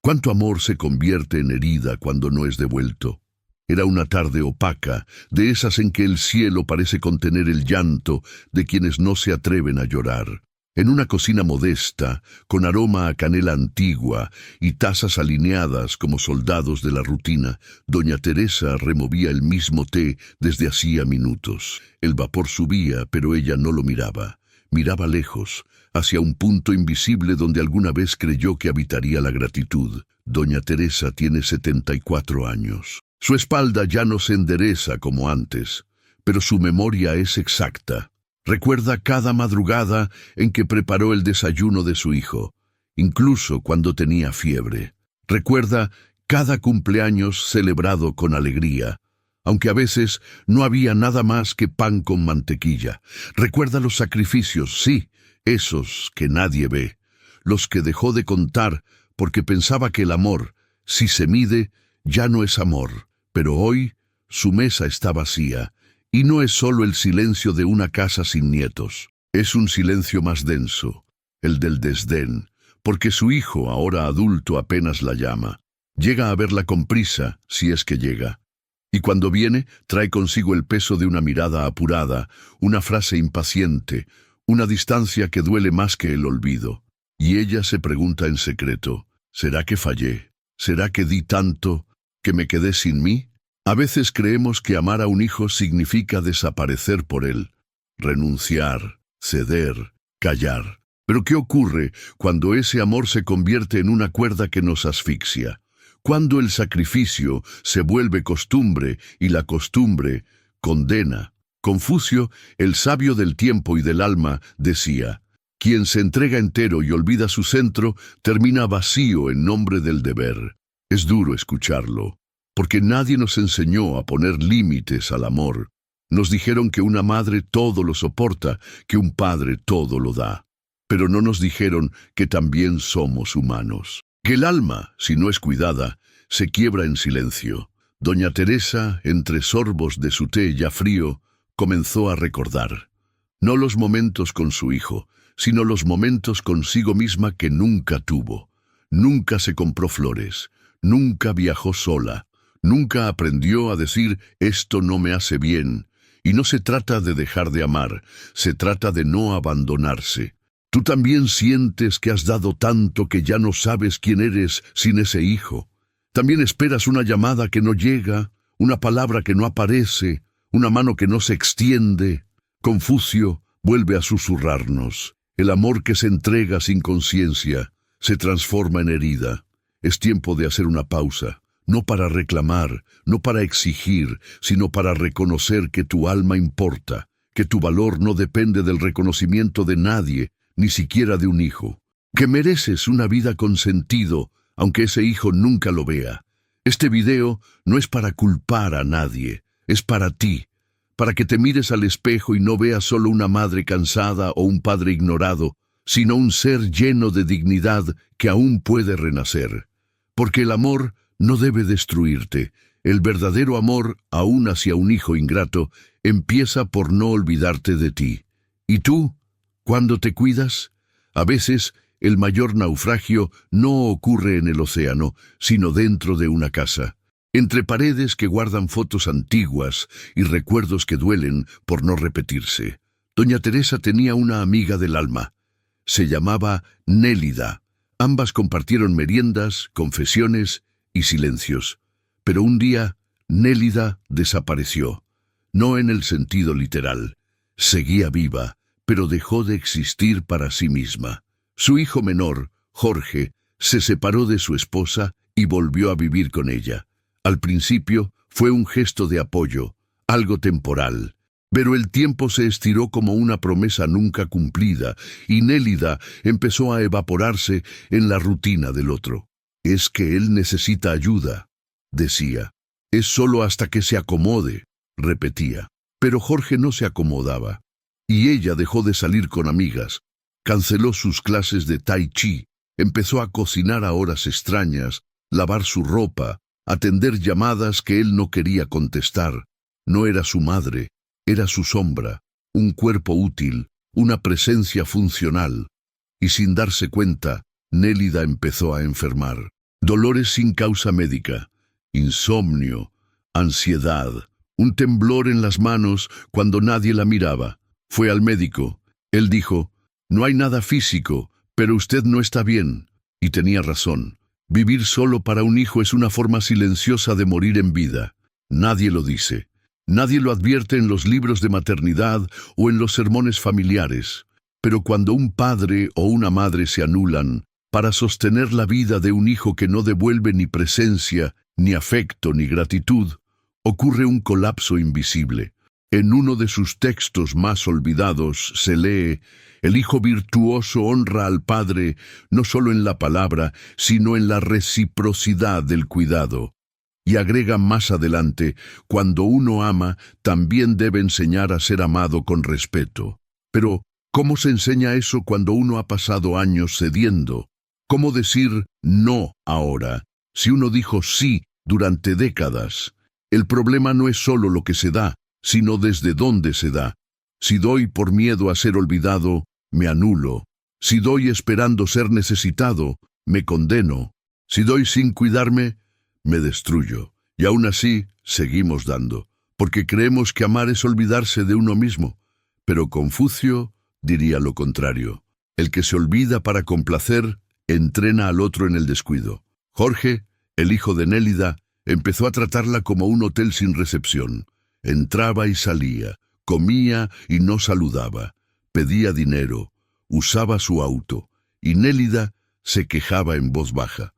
¿Cuánto amor se convierte en herida cuando no es devuelto? Era una tarde opaca, de esas en que el cielo parece contener el llanto de quienes no se atreven a llorar. En una cocina modesta, con aroma a canela antigua y tazas alineadas como soldados de la rutina, doña Teresa removía el mismo té desde hacía minutos. El vapor subía, pero ella no lo miraba. Miraba lejos, hacia un punto invisible donde alguna vez creyó que habitaría la gratitud. Doña Teresa tiene 74 años. Su espalda ya no se endereza como antes, pero su memoria es exacta. Recuerda cada madrugada en que preparó el desayuno de su hijo, incluso cuando tenía fiebre. Recuerda cada cumpleaños celebrado con alegría, aunque a veces no había nada más que pan con mantequilla. Recuerda los sacrificios, sí, esos que nadie ve, los que dejó de contar porque pensaba que el amor, si se mide, ya no es amor. Pero hoy su mesa está vacía, y no es solo el silencio de una casa sin nietos. Es un silencio más denso, el del desdén, porque su hijo, ahora adulto, apenas la llama. Llega a verla con prisa, si es que llega. Y cuando viene, trae consigo el peso de una mirada apurada, una frase impaciente, una distancia que duele más que el olvido. Y ella se pregunta en secreto, ¿será que fallé? ¿Será que di tanto que me quedé sin mí? A veces creemos que amar a un hijo significa desaparecer por él, renunciar, ceder, callar. Pero ¿qué ocurre cuando ese amor se convierte en una cuerda que nos asfixia? Cuando el sacrificio se vuelve costumbre y la costumbre condena. Confucio, el sabio del tiempo y del alma, decía: quien se entrega entero y olvida su centro, termina vacío en nombre del deber. Es duro escucharlo, porque nadie nos enseñó a poner límites al amor. Nos dijeron que una madre todo lo soporta, que un padre todo lo da. Pero no nos dijeron que también somos humanos. Que el alma, si no es cuidada, se quiebra en silencio. Doña Teresa, entre sorbos de su té ya frío, comenzó a recordar. No los momentos con su hijo, sino los momentos consigo misma que nunca tuvo. Nunca se compró flores, nunca viajó sola, nunca aprendió a decir «esto no me hace bien». Y no se trata de dejar de amar, se trata de no abandonarse. Tú también sientes que has dado tanto que ya no sabes quién eres sin ese hijo. También esperas una llamada que no llega, una palabra que no aparece, una mano que no se extiende. Confucio vuelve a susurrarnos. El amor que se entrega sin conciencia se transforma en herida. Es tiempo de hacer una pausa, no para reclamar, no para exigir, sino para reconocer que tu alma importa, que tu valor no depende del reconocimiento de nadie, ni siquiera de un hijo, que mereces una vida con sentido, aunque ese hijo nunca lo vea. Este video no es para culpar a nadie, es para ti, para que te mires al espejo y no veas solo una madre cansada o un padre ignorado, sino un ser lleno de dignidad que aún puede renacer. Porque el amor no debe destruirte. El verdadero amor, aún hacia un hijo ingrato, empieza por no olvidarte de ti. ¿Y tú? ¿Cuándo te cuidas? A veces, el mayor naufragio no ocurre en el océano, sino dentro de una casa, entre paredes que guardan fotos antiguas y recuerdos que duelen por no repetirse. Doña Teresa tenía una amiga del alma. Se llamaba Nélida. Ambas compartieron meriendas, confesiones y silencios. Pero un día, Nélida desapareció. No en el sentido literal. Seguía viva, pero dejó de existir para sí misma. Su hijo menor, Jorge, se separó de su esposa y volvió a vivir con ella. Al principio fue un gesto de apoyo, algo temporal. Pero el tiempo se estiró como una promesa nunca cumplida y Nélida empezó a evaporarse en la rutina del otro. Es que él necesita ayuda, decía. Es solo hasta que se acomode, repetía. Pero Jorge no se acomodaba. Y ella dejó de salir con amigas, canceló sus clases de tai chi, empezó a cocinar a horas extrañas, lavar su ropa, atender llamadas que él no quería contestar. No era su madre, era su sombra, un cuerpo útil, una presencia funcional. Y sin darse cuenta, Nélida empezó a enfermar. dolores sin causa médica, insomnio, ansiedad, un temblor en las manos cuando nadie la miraba. Fue al médico. Él dijo, no hay nada físico, pero usted no está bien. Y tenía razón. Vivir solo para un hijo es una forma silenciosa de morir en vida. Nadie lo dice. Nadie lo advierte en los libros de maternidad o en los sermones familiares. Pero cuando un padre o una madre se anulan para sostener la vida de un hijo que no devuelve ni presencia, ni afecto, ni gratitud, ocurre un colapso invisible. En uno de sus textos más olvidados se lee, el hijo virtuoso honra al padre no solo en la palabra, sino en la reciprocidad del cuidado. Y agrega más adelante, cuando uno ama, también debe enseñar a ser amado con respeto. Pero, ¿cómo se enseña eso cuando uno ha pasado años cediendo? ¿Cómo decir no ahora, si uno dijo sí durante décadas? El problema no es solo lo que se da, sino desde dónde se da. Si doy por miedo a ser olvidado, me anulo. Si doy esperando ser necesitado, me condeno. Si doy sin cuidarme, me destruyo. Y aún así, seguimos dando, porque creemos que amar es olvidarse de uno mismo. Pero Confucio diría lo contrario. El que se olvida para complacer, entrena al otro en el descuido. Jorge, el hijo de Nélida, empezó a tratarla como un hotel sin recepción. Entraba y salía, comía y no saludaba, pedía dinero, usaba su auto, y Nélida se quejaba en voz baja.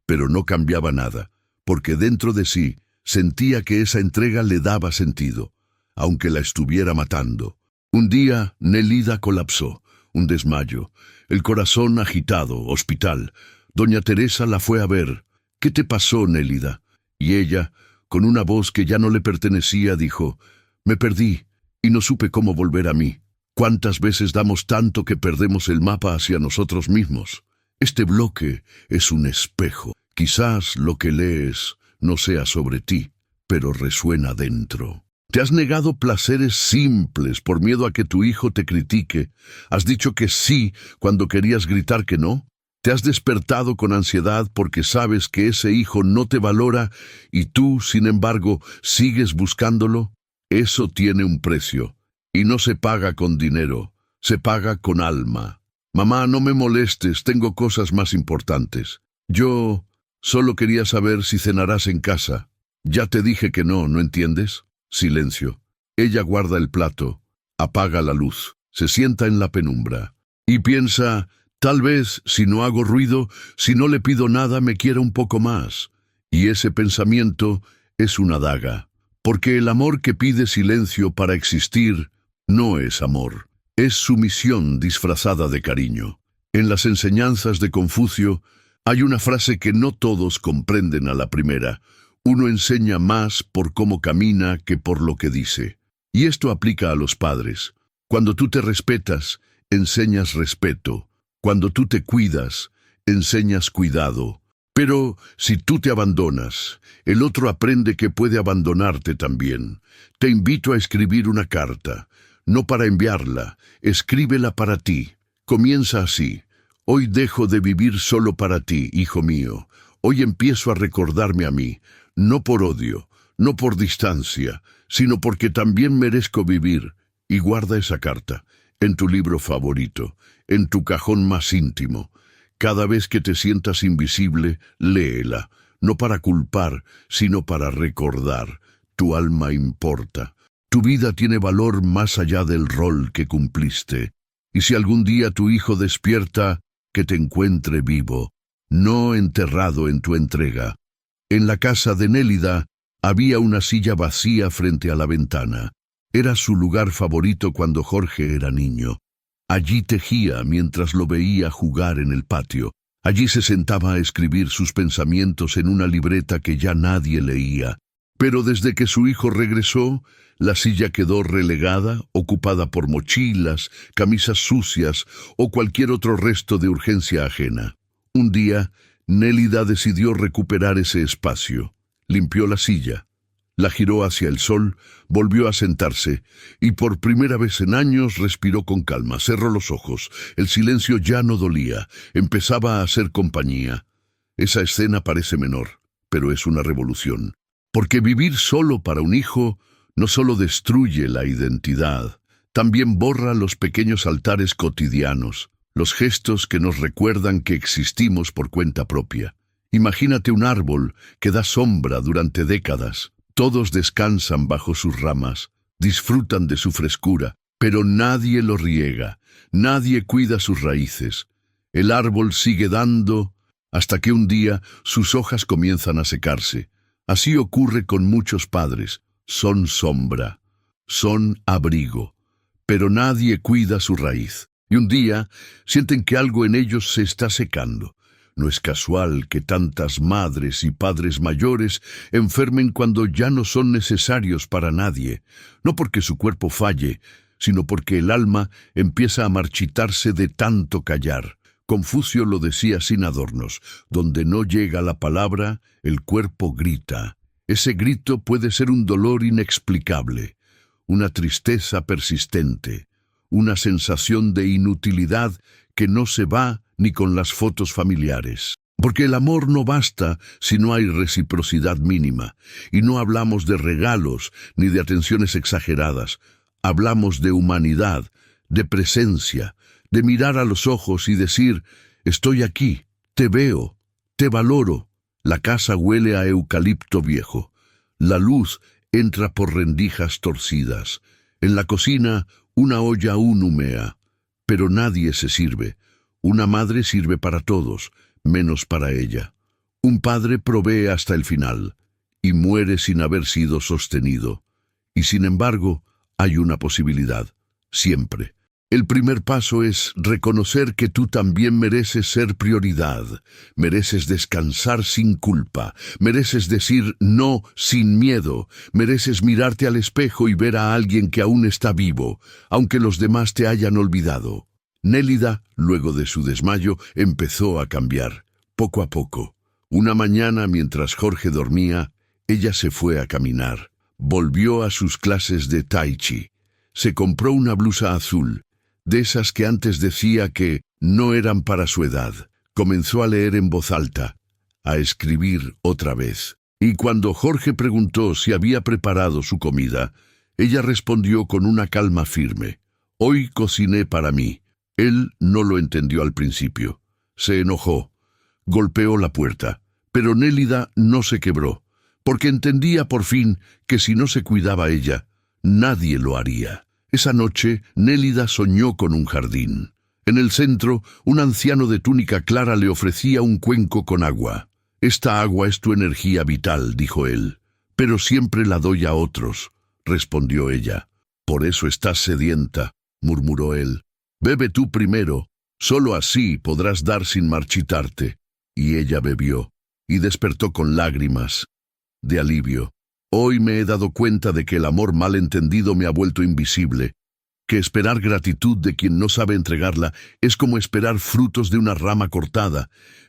Pero no cambiaba nada, porque dentro de sí sentía que esa entrega le daba sentido, aunque la estuviera matando. Un día Nélida colapsó, un desmayo, el corazón agitado, hospital. Doña Teresa la fue a ver. ¿Qué te pasó, Nélida? Y ella, con una voz que ya no le pertenecía, dijo, me perdí y no supe cómo volver a mí. ¿Cuántas veces damos tanto que perdemos el mapa hacia nosotros mismos? Este bloque es un espejo. Quizás lo que lees no sea sobre ti, pero resuena dentro. ¿Te has negado placeres simples por miedo a que tu hijo te critique? ¿Has dicho que sí cuando querías gritar que no? ¿Te has despertado con ansiedad porque sabes que ese hijo no te valora y tú, sin embargo, sigues buscándolo? Eso tiene un precio, y no se paga con dinero, se paga con alma. Mamá, no me molestes, tengo cosas más importantes. Yo solo quería saber si cenarás en casa. Ya te dije que no, ¿no entiendes? Silencio. Ella guarda el plato, apaga la luz, se sienta en la penumbra y piensa, tal vez, si no hago ruido, si no le pido nada, me quiera un poco más. Y ese pensamiento es una daga, porque el amor que pide silencio para existir no es amor, es sumisión disfrazada de cariño. En las enseñanzas de Confucio hay una frase que no todos comprenden a la primera. Uno enseña más por cómo camina que por lo que dice. Y esto aplica a los padres. Cuando tú te respetas, enseñas respeto. Cuando tú te cuidas, enseñas cuidado. Pero si tú te abandonas, el otro aprende que puede abandonarte también. Te invito a escribir una carta. No para enviarla, escríbela para ti. Comienza así. Hoy dejo de vivir solo para ti, hijo mío. Hoy empiezo a recordarme a mí. No por odio, no por distancia, sino porque también merezco vivir. Y guarda esa carta, en tu libro favorito, en tu cajón más íntimo. Cada vez que te sientas invisible, léela, no para culpar, sino para recordar. Tu alma importa. Tu vida tiene valor más allá del rol que cumpliste. Y si algún día tu hijo despierta, que te encuentre vivo, no enterrado en tu entrega. En la casa de Nélida había una silla vacía frente a la ventana. Era su lugar favorito cuando Jorge era niño. Allí tejía mientras lo veía jugar en el patio. Allí se sentaba a escribir sus pensamientos en una libreta que ya nadie leía. Pero desde que su hijo regresó, la silla quedó relegada, ocupada por mochilas, camisas sucias o cualquier otro resto de urgencia ajena. Un día, Nélida decidió recuperar ese espacio. Limpió la silla, la giró hacia el sol, volvió a sentarse y por primera vez en años respiró con calma, cerró los ojos. El silencio ya no dolía, empezaba a hacer compañía. Esa escena parece menor, pero es una revolución. Porque vivir solo para un hijo no solo destruye la identidad, también borra los pequeños altares cotidianos, los gestos que nos recuerdan que existimos por cuenta propia. Imagínate un árbol que da sombra durante décadas. Todos descansan bajo sus ramas, disfrutan de su frescura, pero nadie lo riega, nadie cuida sus raíces. El árbol sigue dando hasta que un día sus hojas comienzan a secarse. Así ocurre con muchos padres. Son sombra, son abrigo, pero nadie cuida su raíz. Y un día sienten que algo en ellos se está secando. No es casual que tantas madres y padres mayores enfermen cuando ya no son necesarios para nadie, no porque su cuerpo falle, sino porque el alma empieza a marchitarse de tanto callar. Confucio lo decía sin adornos: donde no llega la palabra, el cuerpo grita. Ese grito puede ser un dolor inexplicable, una tristeza persistente, una sensación de inutilidad que no se va ni con las fotos familiares. Porque el amor no basta si no hay reciprocidad mínima, y no hablamos de regalos ni de atenciones exageradas. Hablamos de humanidad, de presencia, de mirar a los ojos y decir: estoy aquí, te veo, te valoro. La casa huele a eucalipto viejo. La luz entra por rendijas torcidas. En la cocina, una olla aún humea. Pero nadie se sirve. Una madre sirve para todos, menos para ella. Un padre provee hasta el final, y muere sin haber sido sostenido. Y sin embargo, hay una posibilidad, siempre. El primer paso es reconocer que tú también mereces ser prioridad, mereces descansar sin culpa, mereces decir no sin miedo, mereces mirarte al espejo y ver a alguien que aún está vivo, aunque los demás te hayan olvidado. Nélida, luego de su desmayo, empezó a cambiar, poco a poco. Una mañana, mientras Jorge dormía, ella se fue a caminar. Volvió a sus clases de tai chi. Se compró una blusa azul, de esas que antes decía que no eran para su edad. Comenzó a leer en voz alta, a escribir otra vez. Y cuando Jorge preguntó si había preparado su comida, ella respondió con una calma firme: hoy cociné para mí. Él no lo entendió al principio. Se enojó. Golpeó la puerta. Pero Nélida no se quebró, porque entendía por fin que si no se cuidaba ella, nadie lo haría. Esa noche, Nélida soñó con un jardín. En el centro, un anciano de túnica clara le ofrecía un cuenco con agua. «Esta agua es tu energía vital», dijo él. «Pero siempre la doy a otros», respondió ella. «Por eso estás sedienta», murmuró él. «Bebe tú primero, solo así podrás dar sin marchitarte». Y ella bebió, y despertó con lágrimas de alivio. Hoy me he dado cuenta de que el amor mal entendido me ha vuelto invisible, que esperar gratitud de quien no sabe entregarla es como esperar frutos de una rama cortada,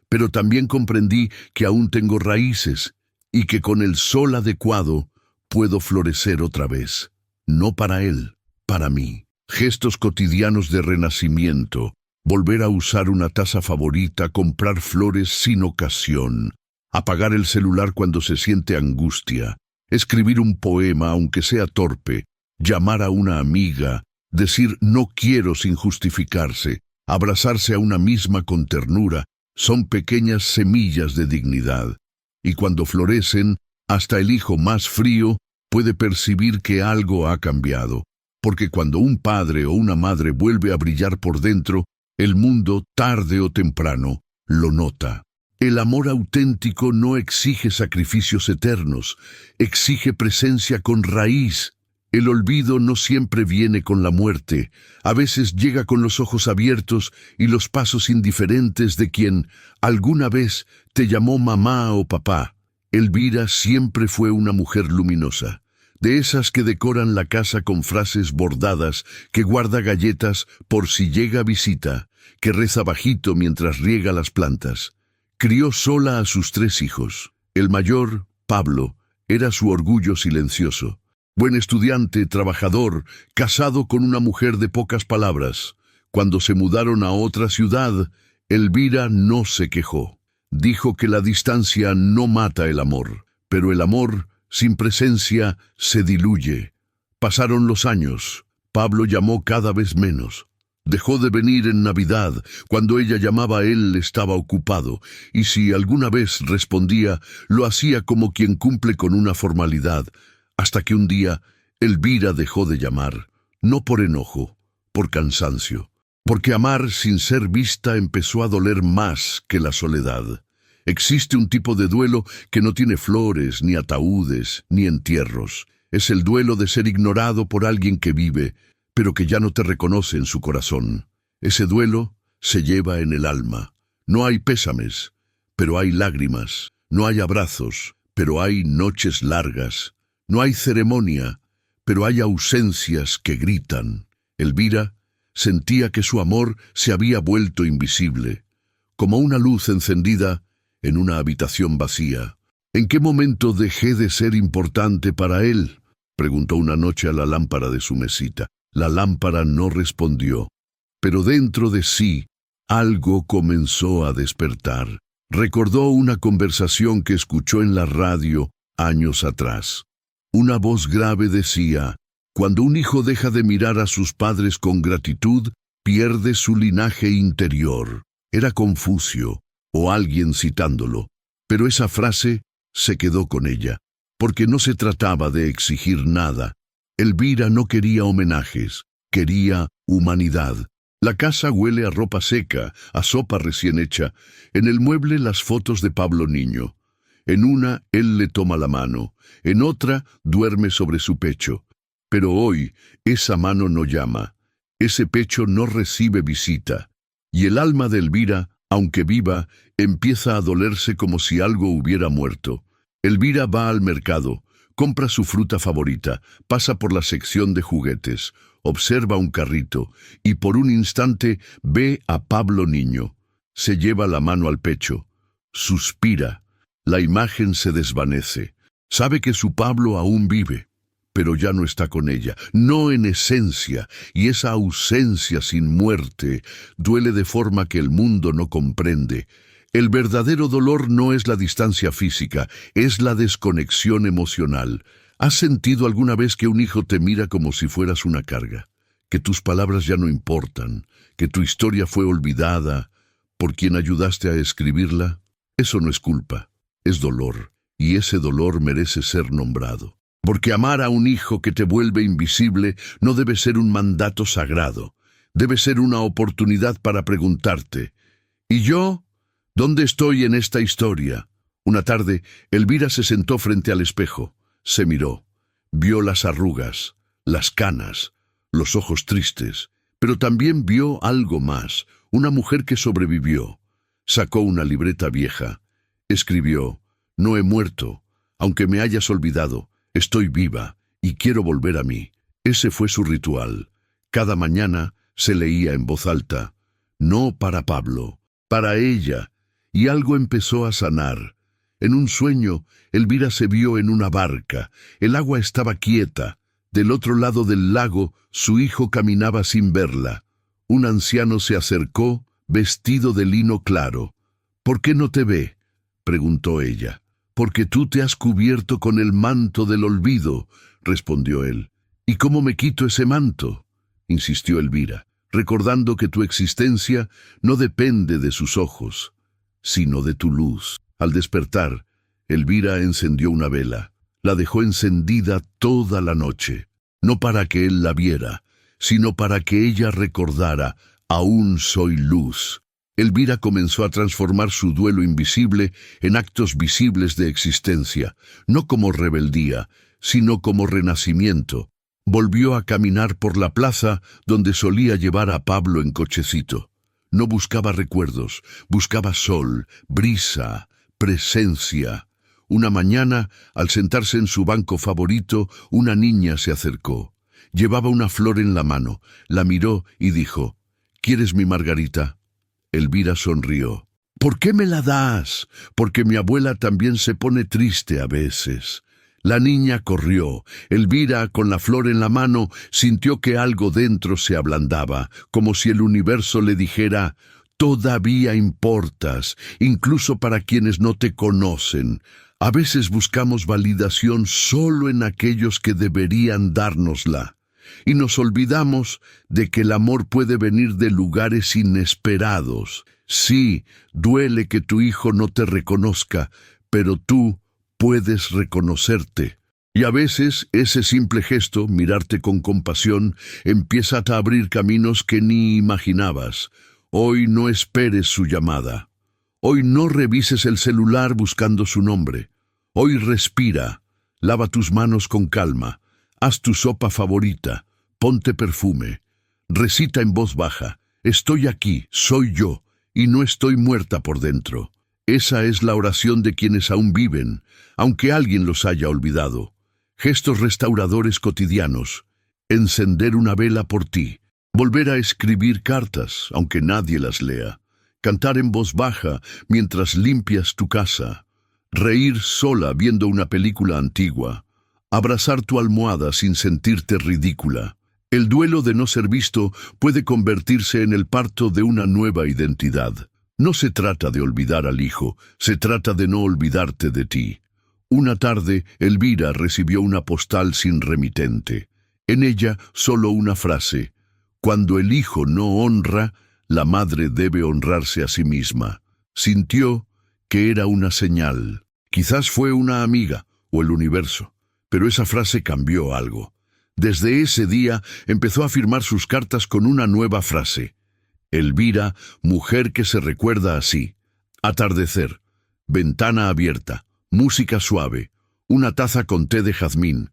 pero también comprendí que aún tengo raíces y que con el sol adecuado puedo florecer otra vez. No para él, para mí. Gestos cotidianos de renacimiento, volver a usar una taza favorita, comprar flores sin ocasión, apagar el celular cuando se siente angustia, escribir un poema aunque sea torpe, llamar a una amiga, decir no quiero sin justificarse, abrazarse a una misma con ternura, son pequeñas semillas de dignidad. Y cuando florecen, hasta el hijo más frío puede percibir que algo ha cambiado, porque cuando un padre o una madre vuelve a brillar por dentro, el mundo, tarde o temprano, lo nota. El amor auténtico no exige sacrificios eternos, exige presencia con raíz. El olvido no siempre viene con la muerte, a veces llega con los ojos abiertos y los pasos indiferentes de quien alguna vez te llamó mamá o papá. Elvira siempre fue una mujer luminosa, de esas que decoran la casa con frases bordadas, que guarda galletas por si llega visita, que reza bajito mientras riega las plantas. Crió sola a sus 3 hijos. El mayor, Pablo, era su orgullo silencioso. Buen estudiante, trabajador, casado con una mujer de pocas palabras. Cuando se mudaron a otra ciudad, Elvira no se quejó. Dijo que la distancia no mata el amor, pero el amor, sin presencia, se diluye. Pasaron los años. Pablo llamó cada vez menos. Dejó de venir en Navidad. Cuando ella llamaba, él estaba ocupado, y si alguna vez respondía, lo hacía como quien cumple con una formalidad, hasta que un día Elvira dejó de llamar, no por enojo, por cansancio, porque amar sin ser vista empezó a doler más que la soledad. Existe un tipo de duelo que no tiene flores, ni ataúdes, ni entierros. Es el duelo de ser ignorado por alguien que vive, pero que ya no te reconoce en su corazón. Ese duelo se lleva en el alma. No hay pésames, pero hay lágrimas. No hay abrazos, pero hay noches largas. No hay ceremonia, pero hay ausencias que gritan. Elvira sentía que su amor se había vuelto invisible, como una luz encendida en una habitación vacía. ¿En qué momento dejé de ser importante para él?, preguntó una noche a la lámpara de su mesita. La lámpara no respondió, pero dentro de sí algo comenzó a despertar. Recordó una conversación que escuchó en la radio años atrás. Una voz grave decía: cuando un hijo deja de mirar a sus padres con gratitud, pierde su linaje interior. Era Confucio, o alguien citándolo, pero esa frase se quedó con ella, porque no se trataba de exigir nada. Elvira no quería homenajes, quería humanidad. La casa huele a ropa seca, a sopa recién hecha. En el mueble las fotos de Pablo niño. En una, él le toma la mano, en otra, duerme sobre su pecho. Pero hoy, esa mano no llama, ese pecho no recibe visita. Y el alma de Elvira, aunque viva, empieza a dolerse como si algo hubiera muerto. Elvira va al mercado, compra su fruta favorita, pasa por la sección de juguetes, observa un carrito y por un instante ve a Pablo niño. Se lleva la mano al pecho, suspira, la imagen se desvanece. Sabe que su Pablo aún vive, pero ya no está con ella, no en esencia, y esa ausencia sin muerte duele de forma que el mundo no comprende. El verdadero dolor no es la distancia física, es la desconexión emocional. ¿Has sentido alguna vez que un hijo te mira como si fueras una carga? Que tus palabras ya no importan, que tu historia fue olvidada por quien ayudaste a escribirla. Eso no es culpa, es dolor, y ese dolor merece ser nombrado. Porque amar a un hijo que te vuelve invisible no debe ser un mandato sagrado, debe ser una oportunidad para preguntarte: ¿y yo? ¿Dónde estoy en esta historia? Una tarde, Elvira se sentó frente al espejo, se miró, vio las arrugas, las canas, los ojos tristes, pero también vio algo más, una mujer que sobrevivió. Sacó una libreta vieja, escribió: no he muerto, aunque me hayas olvidado, estoy viva y quiero volver a mí. Ese fue su ritual. Cada mañana se leía en voz alta, no para Pablo, para ella, y algo empezó a sanar. En un sueño, Elvira se vio en una barca. El agua estaba quieta. Del otro lado del lago, su hijo caminaba sin verla. Un anciano se acercó, vestido de lino claro. ¿Por qué no te ve?, preguntó ella. Porque tú te has cubierto con el manto del olvido, respondió él. ¿Y cómo me quito ese manto?, insistió Elvira, recordando que tu existencia no depende de sus ojos, sino de tu luz. Al despertar, Elvira encendió una vela. La dejó encendida toda la noche, no para que él la viera, sino para que ella recordara: aún soy luz. Elvira comenzó a transformar su duelo invisible en actos visibles de existencia, no como rebeldía, sino como renacimiento. Volvió a caminar por la plaza donde solía llevar a Pablo en cochecito. No buscaba recuerdos, buscaba sol, brisa, presencia. Una mañana, al sentarse en su banco favorito, una niña se acercó. Llevaba una flor en la mano, la miró y dijo: ¿quieres mi margarita? Elvira sonrió. ¿Por qué me la das? Porque mi abuela también se pone triste a veces. La niña corrió. Elvira, con la flor en la mano, sintió que algo dentro se ablandaba, como si el universo le dijera: Todavía importas, incluso para quienes no te conocen. A veces buscamos validación solo en aquellos que deberían dárnosla. Y nos olvidamos de que el amor puede venir de lugares inesperados. Sí, duele que tu hijo no te reconozca, pero tú puedes reconocerte. Y a veces ese simple gesto, mirarte con compasión, empieza a abrir caminos que ni imaginabas. Hoy no esperes su llamada. Hoy no revises el celular buscando su nombre. Hoy respira, lava tus manos con calma, haz tu sopa favorita, ponte perfume, recita en voz baja, estoy aquí, soy yo, y no estoy muerta por dentro. Esa es la oración de quienes aún viven, aunque alguien los haya olvidado. Gestos restauradores cotidianos, encender una vela por ti, volver a escribir cartas, aunque nadie las lea, cantar en voz baja mientras limpias tu casa, reír sola viendo una película antigua, abrazar tu almohada sin sentirte ridícula. El duelo de no ser visto puede convertirse en el parto de una nueva identidad. No se trata de olvidar al hijo, se trata de no olvidarte de ti. Una tarde, Elvira recibió una postal sin remitente. En ella, solo una frase: cuando el hijo no honra, la madre debe honrarse a sí misma. Sintió que era una señal. Quizás fue una amiga o el universo, pero esa frase cambió algo. Desde ese día empezó a firmar sus cartas con una nueva frase: Elvira, mujer que se recuerda así. Atardecer, ventana abierta, música suave, una taza con té de jazmín.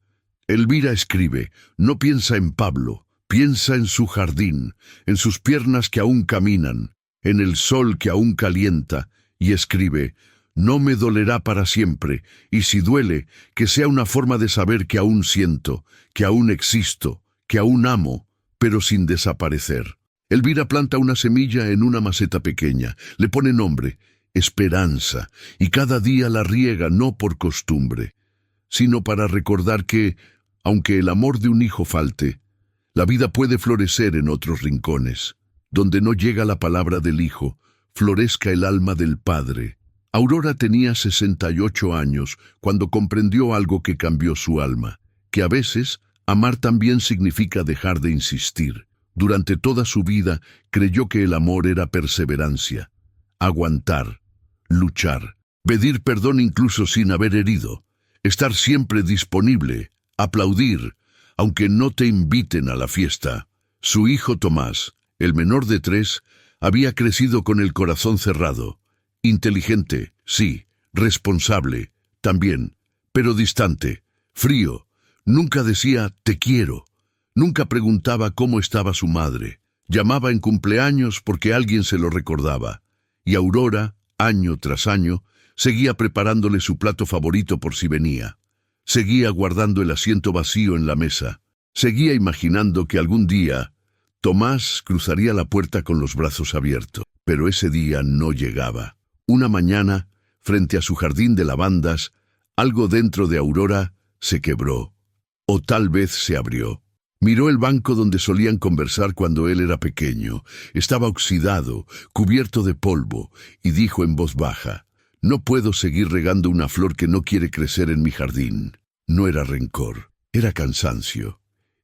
Elvira escribe, no piensa en Pablo, piensa en su jardín, en sus piernas que aún caminan, en el sol que aún calienta, y escribe, no me dolerá para siempre, y si duele, que sea una forma de saber que aún siento, que aún existo, que aún amo, pero sin desaparecer. Elvira planta una semilla en una maceta pequeña, le pone nombre, esperanza, y cada día la riega no por costumbre, sino para recordar que, aunque el amor de un hijo falte, la vida puede florecer en otros rincones. Donde no llega la palabra del hijo, florezca el alma del padre. Aurora tenía 68 años cuando comprendió algo que cambió su alma, que a veces amar también significa dejar de insistir. Durante toda su vida creyó que el amor era perseverancia, aguantar, luchar, pedir perdón incluso sin haber herido, estar siempre disponible, aplaudir, aunque no te inviten a la fiesta. Su hijo Tomás, el menor de 3, había crecido con el corazón cerrado. Inteligente, sí, responsable, también, pero distante, frío. Nunca decía te quiero, nunca preguntaba cómo estaba su madre. Llamaba en cumpleaños porque alguien se lo recordaba. Y Aurora, año tras año, seguía preparándole su plato favorito por si venía. Seguía guardando el asiento vacío en la mesa. Seguía imaginando que algún día Tomás cruzaría la puerta con los brazos abiertos. Pero ese día no llegaba. Una mañana, frente a su jardín de lavandas, algo dentro de Aurora se quebró. O tal vez se abrió. Miró el banco donde solían conversar cuando él era pequeño. Estaba oxidado, cubierto de polvo, y dijo en voz baja, «No puedo seguir regando una flor que no quiere crecer en mi jardín». No era rencor, era cansancio.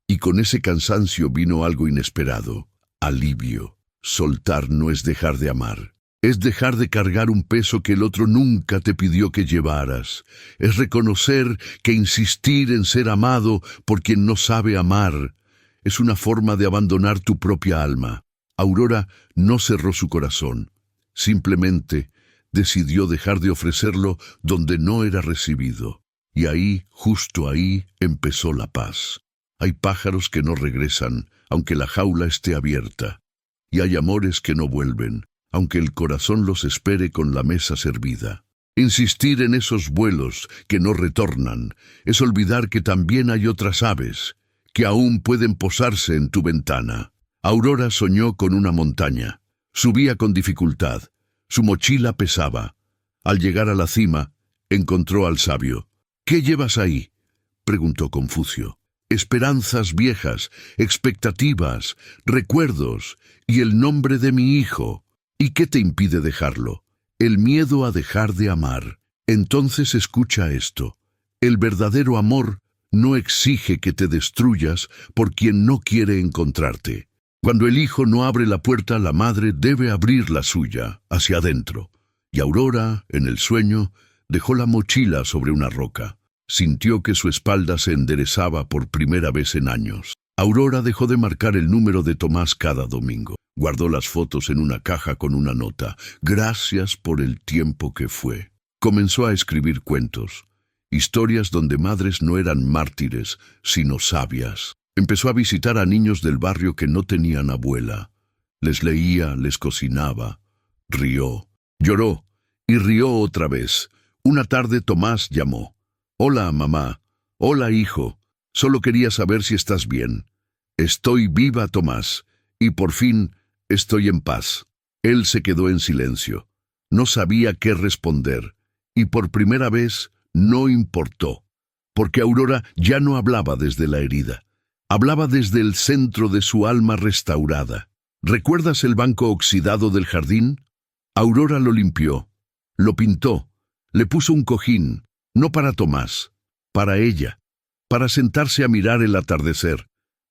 Y con ese cansancio vino algo inesperado, alivio. Soltar no es dejar de amar. Es dejar de cargar un peso que el otro nunca te pidió que llevaras. Es reconocer que insistir en ser amado por quien no sabe amar es una forma de abandonar tu propia alma. Aurora no cerró su corazón. Simplemente decidió dejar de ofrecerlo donde no era recibido. Y ahí, justo ahí, empezó la paz. Hay pájaros que no regresan, aunque la jaula esté abierta. Y hay amores que no vuelven, aunque el corazón los espere con la mesa servida. Insistir en esos vuelos que no retornan es olvidar que también hay otras aves que aún pueden posarse en tu ventana. Aurora soñó con una montaña. Subía con dificultad. Su mochila pesaba. Al llegar a la cima, encontró al sabio. «¿Qué llevas ahí?», preguntó Confucio. «Esperanzas viejas, expectativas, recuerdos y el nombre de mi hijo». ¿Y qué te impide dejarlo? El miedo a dejar de amar. Entonces escucha esto. El verdadero amor no exige que te destruyas por quien no quiere encontrarte. Cuando el hijo no abre la puerta, la madre debe abrir la suya, hacia adentro. Y Aurora, en el sueño, dejó la mochila sobre una roca. Sintió que su espalda se enderezaba por primera vez en años. Aurora dejó de marcar el número de Tomás cada domingo. Guardó las fotos en una caja con una nota. Gracias por el tiempo que fue. Comenzó a escribir cuentos. Historias donde madres no eran mártires, sino sabias. Empezó a visitar a niños del barrio que no tenían abuela. Les leía, les cocinaba. Rió. Lloró y rió otra vez. Una tarde Tomás llamó. «Hola, mamá. Hola, hijo. Solo quería saber si estás bien». «Estoy viva, Tomás. Y por fin estoy en paz». Él se quedó en silencio. No sabía qué responder. Y por primera vez no importó. Porque Aurora ya no hablaba desde la herida. Hablaba desde el centro de su alma restaurada. ¿Recuerdas el banco oxidado del jardín? Aurora lo limpió, lo pintó, le puso un cojín, no para Tomás, para ella, para sentarse a mirar el atardecer,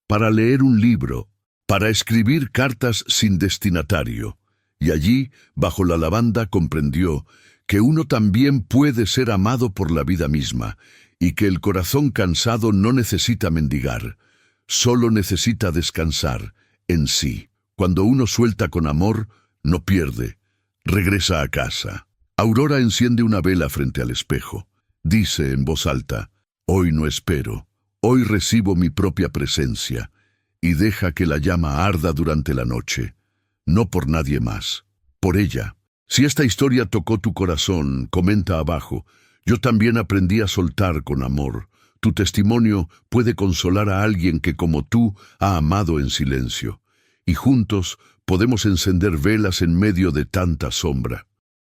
para leer un libro, para escribir cartas sin destinatario. Y allí, bajo la lavanda, comprendió que uno también puede ser amado por la vida misma y que el corazón cansado no necesita mendigar, solo necesita descansar en sí. Cuando uno suelta con amor, no pierde. Regresa a casa. Aurora enciende una vela frente al espejo. Dice en voz alta, «Hoy no espero, hoy recibo mi propia presencia», y deja que la llama arda durante la noche. No por nadie más, por ella. Si esta historia tocó tu corazón, comenta abajo. Yo también aprendí a soltar con amor. Tu testimonio puede consolar a alguien que como tú ha amado en silencio. Y juntos podemos encender velas en medio de tanta sombra.